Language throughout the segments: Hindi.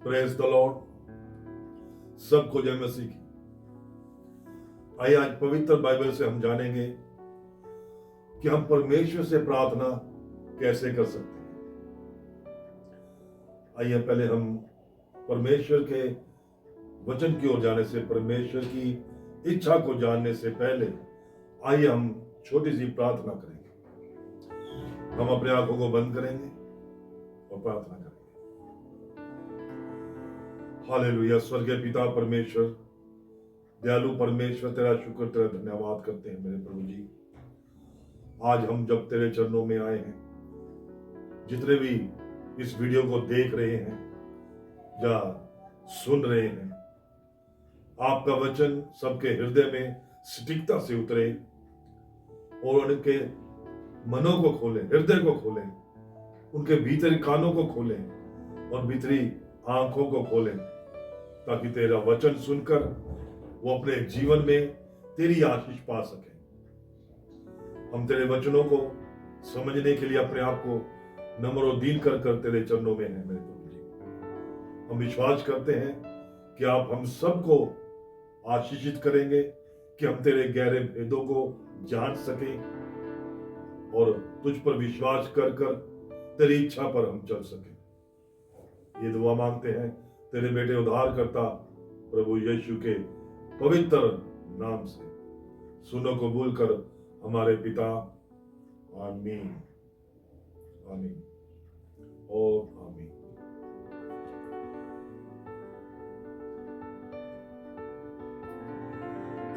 Praise the Lord. सबको जय मसीह की। आइए आज पवित्र बाइबल से हम जानेंगे कि हम परमेश्वर से प्रार्थना कैसे कर सकते हैं। आइए पहले हम परमेश्वर के वचन की ओर जाने से, परमेश्वर की इच्छा को जानने से पहले आइए हम छोटी सी प्रार्थना करेंगे। हम अपने आंखों को बंद करेंगे और प्रार्थना करेंगे। हालेलुया। स्वर्गीय पिता परमेश्वर, दयालु परमेश्वर, तेरा शुक्र, तेरा धन्यवाद करते हैं मेरे प्रभु जी। आज हम जब तेरे चरणों में आए हैं, जितने भी इस वीडियो को देख रहे हैं या सुन रहे हैं, आपका वचन सबके हृदय में सटीकता से उतरे और उनके मनों को खोले, हृदय को खोले, उनके भीतरी कानों को खोले और भीतरी आंखों को खोले, ताकि तेरा वचन सुनकर वो अपने जीवन में तेरी आशीष पा सके। हम तेरे वचनों को समझने के लिए अपने आप को नम्र और दीन कर कर तेरे चरणों में हैं मेरे प्रभु जी। हम विश्वास करते हैं कि आप हम सबको आशीषित करेंगे, कि हम तेरे गहरे भेदों को जान सकें और तुझ पर विश्वास कर कर तेरी इच्छा पर हम चल सकें। ये दुआ मांगते हैं तेरे बेटे उद्धारकर्ता प्रभु यीशु के पवित्र नाम से। सुनो कबूल कर हमारे पिता। आमीन, आमीन और आमीन।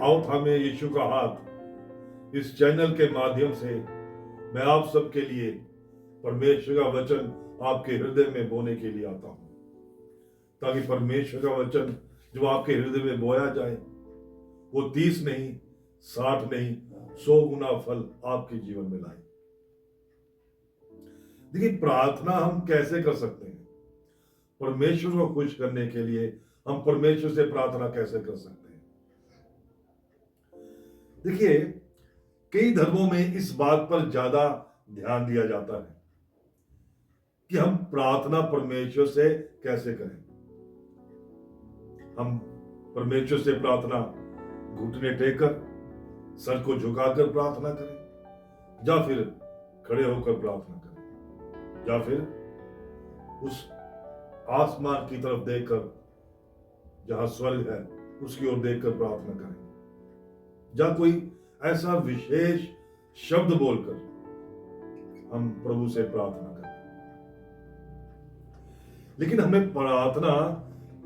आओ थामे यीशु का हाथ। इस चैनल के माध्यम से मैं आप सबके लिए परमेश्वर का वचन आपके हृदय में बोने के लिए आता हूं, ताकि परमेश्वर का वचन जो आपके हृदय में बोया जाए वो 30 नहीं, 60 नहीं, 100 गुना फल आपके जीवन में लाए। देखिए, प्रार्थना हम कैसे कर सकते हैं? परमेश्वर को खुश करने के लिए हम परमेश्वर से प्रार्थना कैसे कर सकते हैं? देखिए, कई धर्मों में इस बात पर ज्यादा ध्यान दिया जाता है कि हम प्रार्थना परमेश्वर से कैसे करें। हम परमेश्वर से प्रार्थना घुटने टेककर, सर को झुकाकर प्रार्थना करें, या फिर खड़े होकर प्रार्थना करें, या फिर उस आसमान की तरफ देखकर, जहां स्वर्ग है उसकी ओर देखकर प्रार्थना करें, या कोई ऐसा विशेष शब्द बोलकर हम प्रभु से प्रार्थना करें। लेकिन हमें प्रार्थना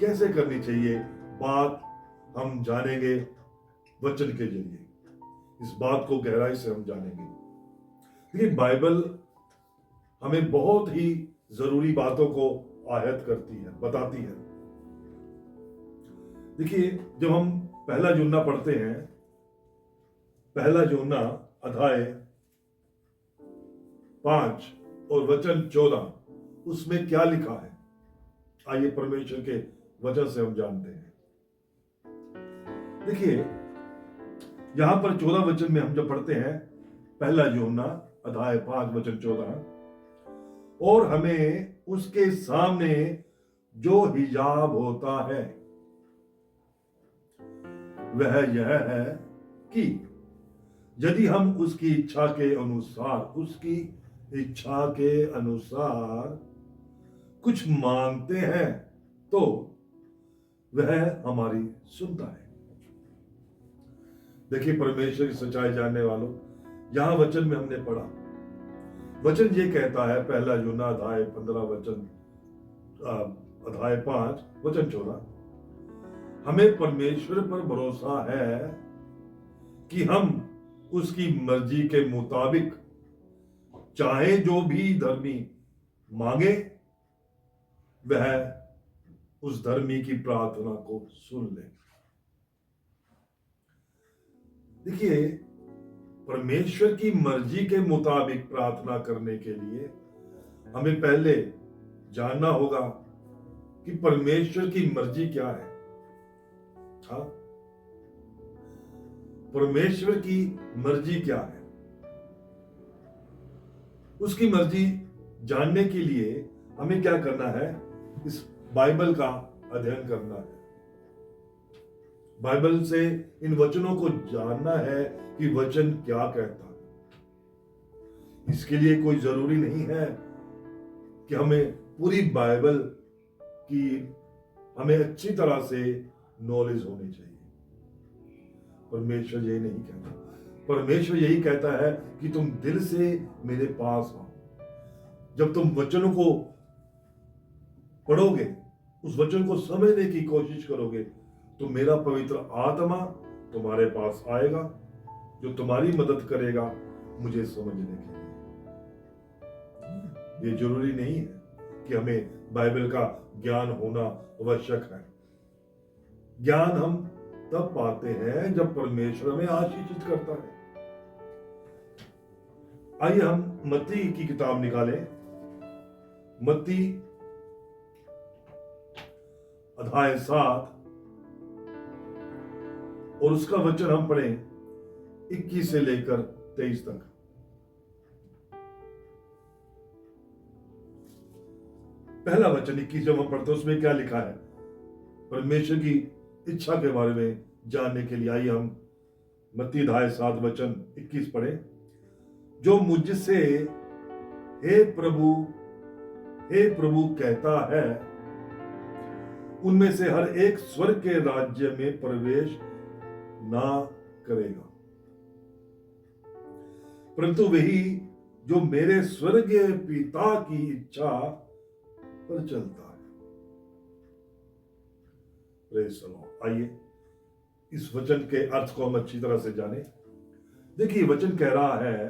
कैसे करनी चाहिए, बात हम जानेंगे वचन के जरिए। इस बात को गहराई से हम जानेंगे। लेकिन बाइबल हमें बहुत ही जरूरी बातों को आहत करती है, बताती है। देखिए, जब हम पहला यूहन्ना पढ़ते हैं, पहला यूहन्ना अध्याय 5 और वचन 14, उसमें क्या लिखा है? आइए परमेश्वर के वचन से हम जानते हैं। देखिए, यहां पर 14 वचन में हम जब पढ़ते हैं, पहला यूहन्ना अध्याय 5 वचन 14, और हमें उसके सामने जो हिजाब होता है वह यह है कि यदि हम उसकी इच्छा के अनुसार कुछ मांगते हैं तो वह हमारी सुनता है। देखिए, परमेश्वर की सच्चाई जानने वालों, यहां वचन में हमने पढ़ा, वचन ये कहता है, पहला यूहन्ना अध्याय 15 वचन अध्याय 5 वचन 14, हमें परमेश्वर पर भरोसा है कि हम उसकी मर्जी के मुताबिक चाहे जो भी धर्मी मांगे वह उस धर्मी की प्रार्थना को सुन ले। देखिए, परमेश्वर की मर्जी के मुताबिक प्रार्थना करने के लिए हमें पहले जानना होगा कि परमेश्वर की मर्जी क्या है। हाँ, परमेश्वर की मर्जी क्या है? उसकी मर्जी जानने के लिए हमें क्या करना है? इस बाइबल का अध्ययन करना है, बाइबल से इन वचनों को जानना है कि वचन क्या कहता है। इसके लिए कोई जरूरी नहीं है कि हमें पूरी बाइबल की हमें अच्छी तरह से नॉलेज होनी चाहिए। परमेश्वर यही नहीं कहता, परमेश्वर यही कहता है कि तुम दिल से मेरे पास आओ। जब तुम वचनों को पढ़ोगे, उस वचन को समझने की कोशिश करोगे, तो मेरा पवित्र आत्मा तुम्हारे पास आएगा, जो तुम्हारी मदद करेगा मुझे समझने के लिए। ये जरूरी नहीं है कि हमें बाइबल का ज्ञान होना आवश्यक है। ज्ञान हम तब पाते हैं जब परमेश्वर हमें आशीषित करता है। आइए हम मत्ती की किताब निकालें, मत्ती अध्याय 7 और उसका वचन हम पढ़ें 21 से लेकर 23 तक। पहला वचन 21 जब हम पढ़ते हैं उसमें क्या लिखा है, परमेश्वर की इच्छा के बारे में जानने के लिए आइए हम मत्ती अध्याय 7 वचन 21 पढ़ें। जो मुझसे हे प्रभु कहता है, उनमें से हर एक स्वर्ग के राज्य में प्रवेश ना करेगा, परंतु वही जो मेरे स्वर्गीय पिता की इच्छा पर चलता है। Praise the Lord. आइए इस वचन के अर्थ को हम अच्छी तरह से जाने। देखिए वचन कह रहा है,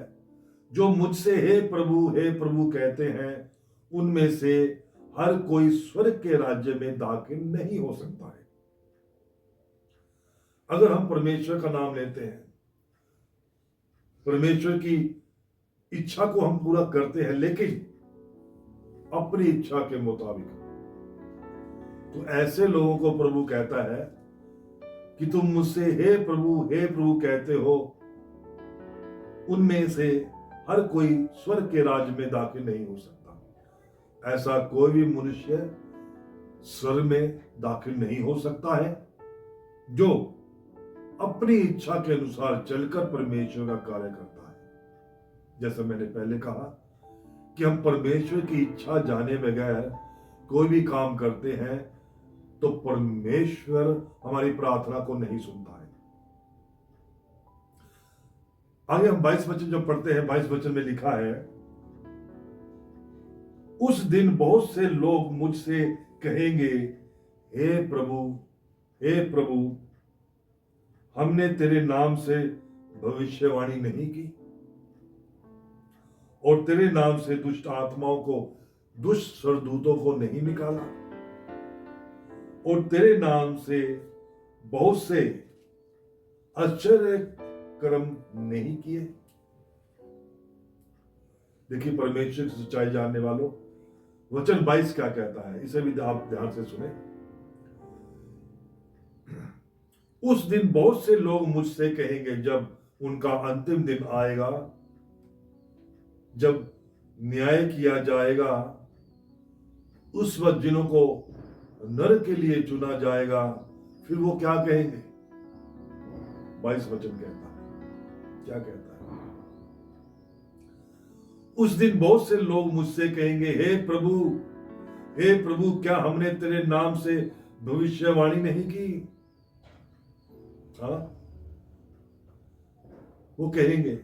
जो मुझसे हे प्रभु कहते हैं, उनमें से हर कोई स्वर्ग के राज्य में दाखिल नहीं हो सकता है। अगर हम परमेश्वर का नाम लेते हैं, परमेश्वर की इच्छा को हम पूरा करते हैं, लेकिन अपनी इच्छा के मुताबिक, तो ऐसे लोगों को प्रभु कहता है कि तुम मुझसे हे प्रभु कहते हो, उनमें से हर कोई स्वर्ग के राज्य में दाखिल नहीं हो सकता। ऐसा कोई भी मनुष्य स्वर्ग में दाखिल नहीं हो सकता है जो अपनी इच्छा के अनुसार चलकर परमेश्वर का कार्य करता है। जैसा मैंने पहले कहा कि हम परमेश्वर की इच्छा जाने बगैर कोई भी काम करते हैं तो परमेश्वर हमारी प्रार्थना को नहीं सुनता है। आगे हम 22 वचन जो पढ़ते हैं, 22 वचन में लिखा है, उस दिन बहुत से लोग मुझसे कहेंगे, हे प्रभु हमने तेरे नाम से भविष्यवाणी नहीं की, और तेरे नाम से दुष्ट आत्माओं को, दुष्ट सरदूतों को नहीं निकाला, और तेरे नाम से बहुत से आश्चर्य कर्म नहीं किए। देखिए परमेश्वर की सच्चाई जानने वालों, वचन 22 क्या कहता है, इसे भी आप ध्यान से सुने। उस दिन बहुत से लोग मुझसे कहेंगे, जब उनका अंतिम दिन आएगा, जब न्याय किया जाएगा, उस वक्त जिन्हों को नरक के लिए चुना जाएगा, फिर वो क्या कहेंगे? 22 वचन कहता है, क्या कहता है? उस दिन बहुत से लोग मुझसे कहेंगे, हे प्रभु क्या हमने तेरे नाम से भविष्यवाणी नहीं की? हाँ, वो कहेंगे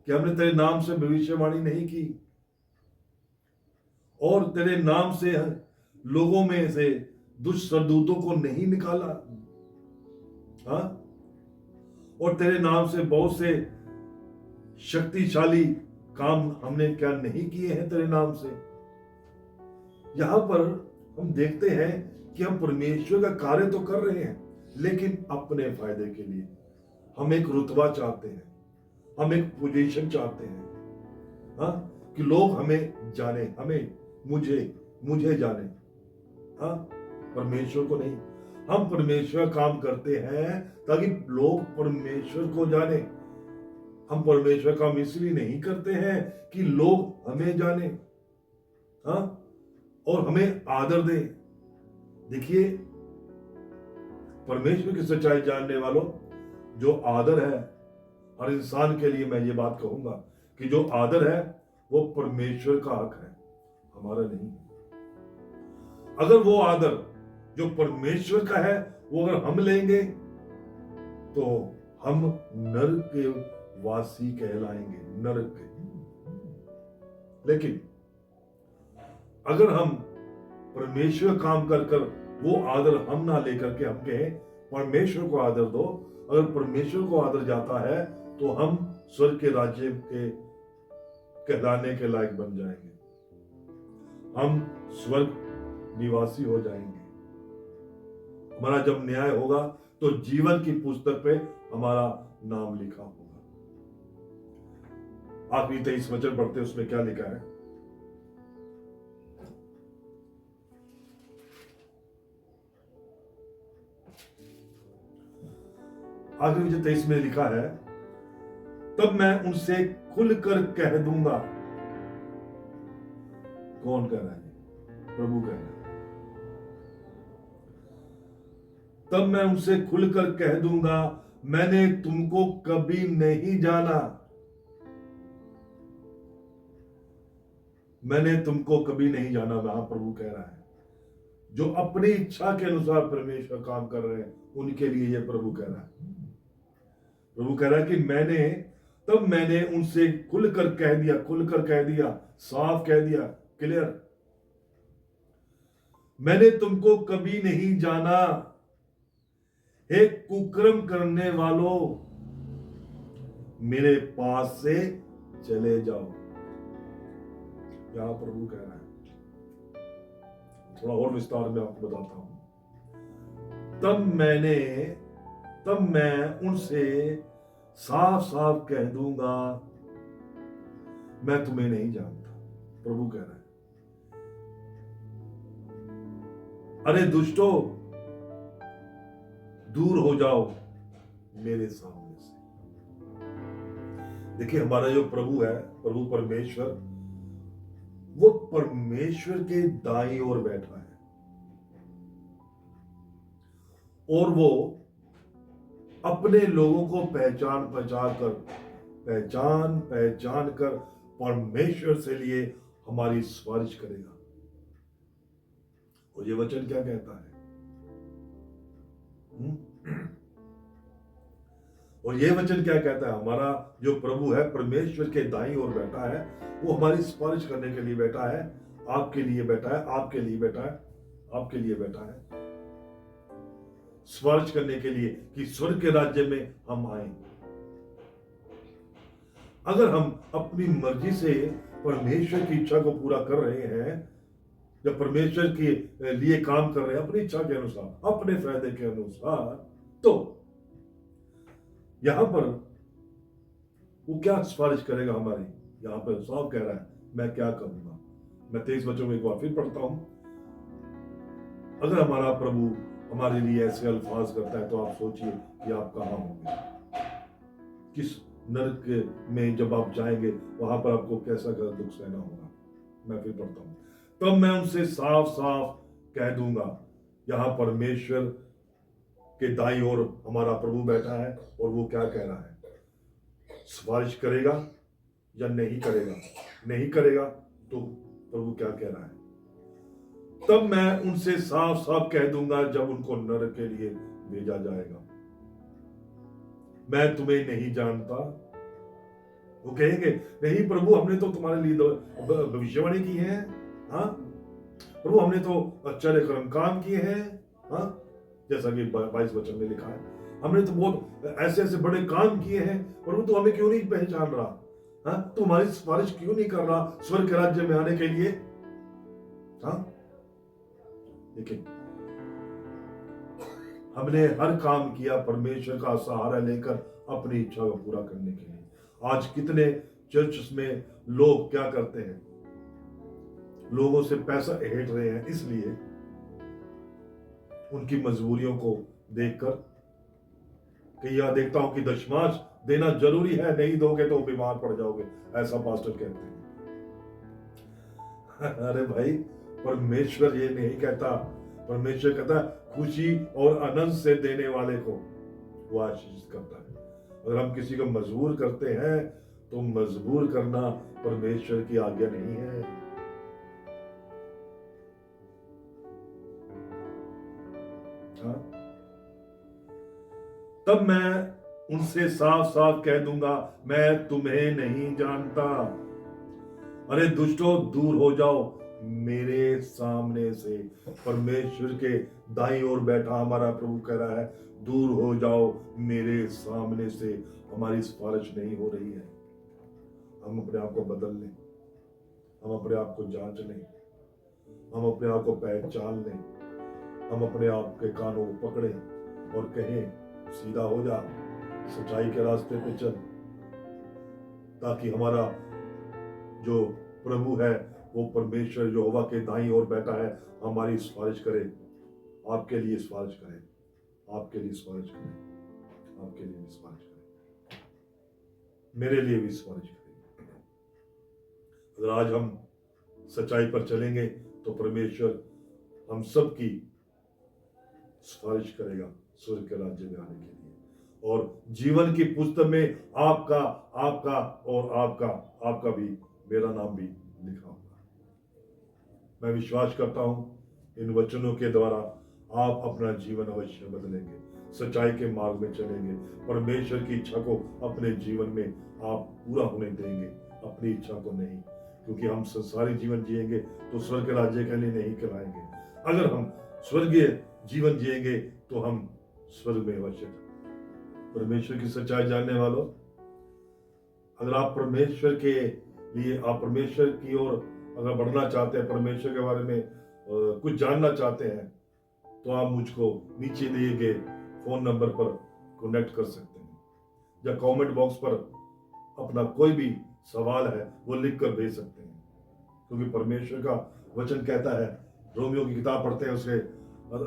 कि हमने तेरे नाम से भविष्यवाणी नहीं की, और तेरे नाम से लोगों में से दुष्ट सरदूतों को नहीं निकाला, हाँ, और तेरे नाम से बहुत से शक्तिशाली काम हमने क्या नहीं किए हैं तेरे नाम से। यहां पर हम देखते हैं कि हम परमेश्वर का कार्य तो कर रहे हैं, लेकिन अपने फायदे के लिए। हम एक रुतबा चाहते हैं, हम एक पोजीशन चाहते हैं, हाँ, कि लोग हमें जाने, मुझे जाने, हाँ, परमेश्वर को नहीं। हम परमेश्वर काम करते हैं ताकि लोग परमेश्वर को जाने। हम परमेश्वर काम इसलिए नहीं करते हैं कि लोग हमें जाने, हाँ, और हमें आदर दे। देखिए, परमेश्वर की सच्चाई जानने वालों, जो आदर है हर इंसान के लिए, मैं ये बात कहूंगा कि जो आदर है वो परमेश्वर का हक है, हमारा नहीं है। अगर वो आदर जो परमेश्वर का है वो अगर हम लेंगे तो हम नरक के वासी कहलाएंगे, नरक के। लेकिन अगर हम परमेश्वर काम कर कर वो आदर हम ना लेकर के हम कहें परमेश्वर को आदर दो, अगर परमेश्वर को आदर जाता है तो हम स्वर्ग के राज्य के कहलाने के लायक बन जाएंगे, हम स्वर्ग निवासी हो जाएंगे। हमारा जब न्याय होगा तो जीवन की पुस्तक पे हमारा नाम लिखा होगा। आखिरी 23 वचन पढ़ते, उसमें क्या लिखा है? आखिरी वचन 23 में लिखा है, तब मैं उनसे खुलकर कह दूंगा। कौन कह रहा है? प्रभु कह रहा है। तब मैं उनसे खुलकर कह दूंगा, मैंने तुमको कभी नहीं जाना, मैंने तुमको कभी नहीं जाना। वहां प्रभु कह रहा है, जो अपनी इच्छा के अनुसार परमेश्वर काम कर रहे हैं उनके लिए ये प्रभु कह रहा है। प्रभु कह रहा है कि तब मैंने उनसे खुलकर कह दिया, खुलकर कह दिया, साफ कह दिया, क्लियर, मैंने तुमको कभी नहीं जाना, हे कुकर्म करने वालों, मेरे पास से चले जाओ। यहां प्रभु कह रहा है, थोड़ा और विस्तार में आपको बताता हूं। तब मैं उनसे साफ साफ कह दूंगा, मैं तुम्हें नहीं जानता। प्रभु कह रहा है, अरे दुष्टों, दूर हो जाओ मेरे सामने से। देखिए, हमारा जो प्रभु है, प्रभु परमेश्वर, वो परमेश्वर के दाईं ओर बैठा है और वो अपने लोगों को पहचान कर परमेश्वर से लिए हमारी सिफारिश करेगा। और ये वचन क्या कहता है? और ये वचन क्या कहता है? हमारा जो प्रभु है परमेश्वर के दाईं ओर बैठा है, वो हमारी सिफारिश करने के लिए बैठा है, आपके लिए बैठा है, आपके लिए बैठा है, आपके लिए बैठा है, सिफारिश करने के लिए कि स्वर्ग के राज्य में हम आए। अगर हम अपनी मर्जी से परमेश्वर की इच्छा को पूरा कर रहे हैं, जब परमेश्वर के लिए काम कर रहे हैं अपनी इच्छा के अनुसार, अपने फायदे के अनुसार, तो यहां पर वो क्या सिफारिश करेगा हमारी? यहां पर साफ कह रहा है, मैं क्या करूंगा। मैं 23 वचनों में एक बार फिर पढ़ता हूं। अगर हमारा प्रभु हमारे लिए ऐसे अल्फाज करता है तो आप सोचिए कि आप कहां होंगे, किस नरक में जब आप जाएंगे वहां पर आपको कैसा दुख सहना होगा। मैं फिर पढ़ता हूं, तब मैं उनसे साफ साफ कह दूंगा। यहां परमेश्वर के दाईं ओर हमारा प्रभु बैठा है और वो क्या कह रहा है? सिफारिश करेगा या नहीं करेगा? नहीं करेगा तो प्रभु क्या कह रहा है? तब मैं उनसे साफ साफ कह दूंगा जब उनको नरक के लिए भेजा जाएगा, मैं तुम्हें नहीं जानता। वो कहेंगे, नहीं प्रभु, हमने तो तुम्हारे लिए भविष्यवाणी की है, हाँ प्रभु, हमने तो आश्चर्य कर्म काम किए हैं, हाँ, जैसा कि 22 वचन में लिखा है, हमने तो बहुत ऐसे ऐसे बड़े काम किए हैं, प्रभु तू हमें क्यों नहीं पहचान रहा? हाँ, तू हमारी सिफारिश क्यों नहीं कर रहा स्वर्ग के राज्य में आने के लिए? हाँ, लेकिन हमने हर काम किया परमेश्वर का सहारा लेकर अपनी इच्छा को पूरा करने के लिए। आज कितने चर्च में लोग क्या करते हैं? लोगों से पैसा हेट रहे हैं, इसलिए उनकी मजबूरियों को देखकर कि यह देखता हूं कि दशमांश देना जरूरी है, नहीं दोगे तो बीमार पड़ जाओगे, ऐसा पास्टर कहते हैं। अरे भाई, परमेश्वर ये नहीं कहता, परमेश्वर कहता खुशी और आनंद से देने वाले को वो आशीष करता है। अगर हम किसी को मजबूर करते हैं तो मजबूर करना परमेश्वर की आज्ञा नहीं है। हाँ? तब मैं उनसे साफ साफ कह दूंगा, मैं तुम्हें नहीं जानता। अरे दुष्टों, दूर हो जाओ मेरे सामने से। परमेश्वर के दाईं ओर बैठा हमारा प्रभु कह रहा है, दूर हो जाओ मेरे सामने से। हमारी सिफारिश नहीं हो रही है। हम अपने आप को बदल लें, हम अपने आप को जांच लें, हम अपने आप को पहचान लें, हम अपने आप के कानों को पकड़ें और कहें, सीधा हो जा, सच्चाई के रास्ते पे चल, ताकि हमारा जो प्रभु है वो परमेश्वर जो यहोवा के दाईं ओर बैठा है हमारी सिफारिश करे, आपके लिए सिफारिश करे, आपके लिए सिफारिश करे, आपके लिए भी सिफारिश करे, मेरे लिए भी सिफारिश करे। अगर आज हम सच्चाई पर चलेंगे तो परमेश्वर हम सब की सिफारिश करेगा स्वर्ग के राज्य में आने के लिए, और जीवन की पुस्तक में आपका आपका और आपका आपका भी, मेरा नाम भी लिखा होगा। मैं विश्वास करता हूं इन वचनों के द्वारा आप अपना जीवन अवश्य बदलेंगे, सच्चाई के मार्ग में चलेंगे, परमेश्वर की इच्छा को अपने जीवन में आप पूरा होने देंगे, अपनी इच्छा को नहीं, क्योंकि हम संसारी जीवन जिएंगे तो स्वर्ग राज्य के लिए नहीं कहलाएंगे। अगर हम स्वर्गीय जीवन जिएंगे तो हम स्वर्ग में अवश्य। परमेश्वर की सच्चाई जानने वालों, अगर आप परमेश्वर के लिए, आप परमेश्वर की ओर अगर बढ़ना चाहते हैं, परमेश्वर के बारे में कुछ जानना चाहते हैं, तो आप मुझको नीचे दिए गए फोन नंबर पर कनेक्ट कर सकते हैं, या कमेंट बॉक्स पर अपना कोई भी सवाल है वो लिख कर भेज सकते हैं। क्योंकि परमेश्वर का वचन कहता है, रोमियो की किताब पढ़ते हैं, उसके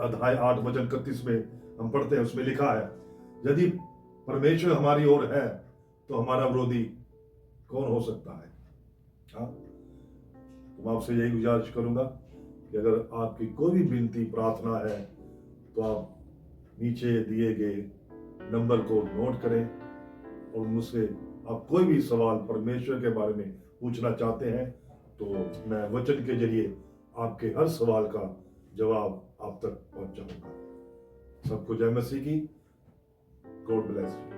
अध्याय 8 वचन 31 में हम पढ़ते हैं, उसमें लिखा है, यदि परमेश्वर हमारी ओर है तो हमारा विरोधी कौन हो सकता है। हाँ, तो मैं आपसे यही गुजारिश करूंगा कि अगर आपकी कोई भी विनती प्रार्थना है तो आप नीचे दिए गए नंबर को नोट करें, और मुझसे आप कोई भी सवाल परमेश्वर के बारे में पूछना चाहते हैं तो मैं वचन के जरिए आपके हर सवाल का जवाब आप तक पहुंचाऊंगा। सबको जय मसीह की। God bless you.